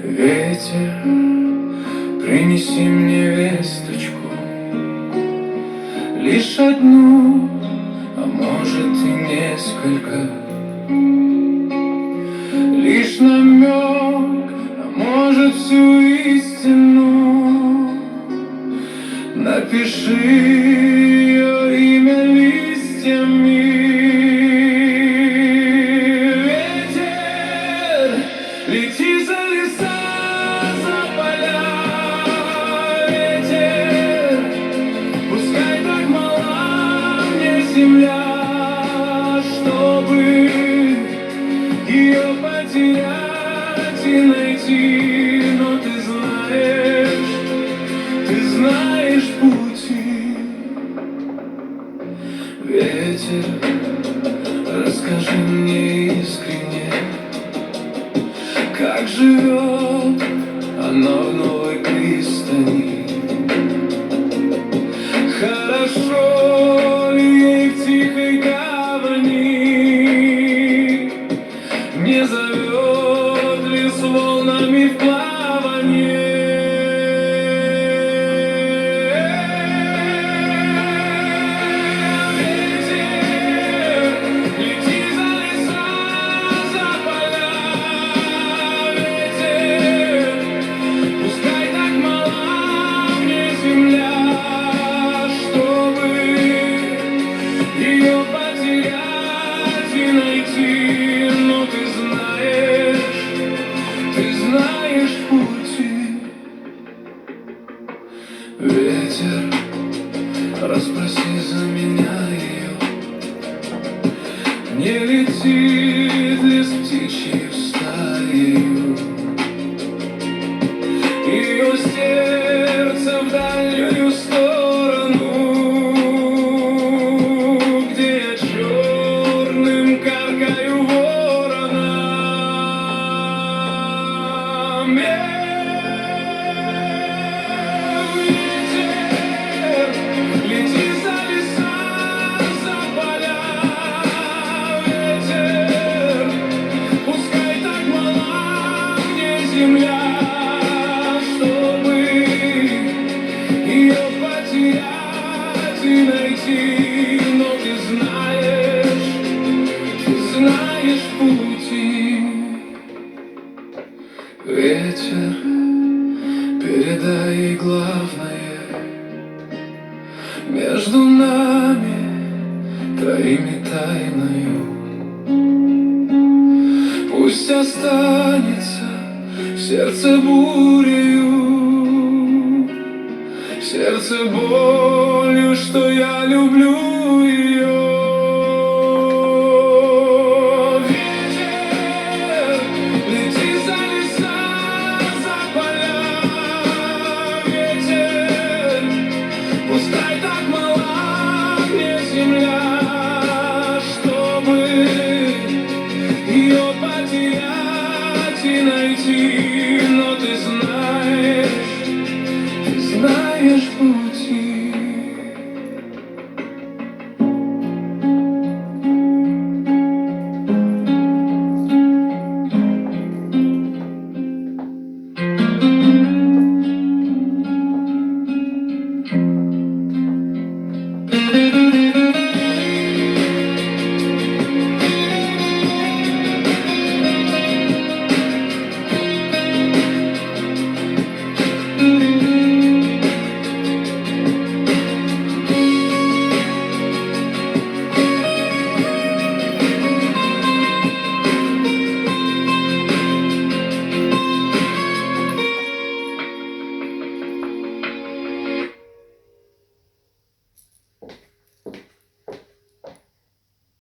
Ветер, принеси мне весточку, лишь одну, а может и несколько. Лишь намек, а может всю истину. Напиши ее имя листьями. Ветер, лети за леса, за поля. Ветер, пускай так мала мне земля, чтобы ее потерять и найти. Но ты знаешь пути. Ветер, расскажи мне искренне, как живет она в новой пристани. Хорошо ли ей в тихой гавани? Не зовет ли с волнами в плавание? Ветер, расспроси за меня ее, не летит ли с птичьей стаей ее сердце в дальнюю сторону, где я черным каркаю вороном. Земля, чтобы ее потерять и найти. Но ты знаешь пути. Ветер, передай ей главное: между нами троими тайною пусть останется в сердце бурею, в сердце болью, что я люблю ее.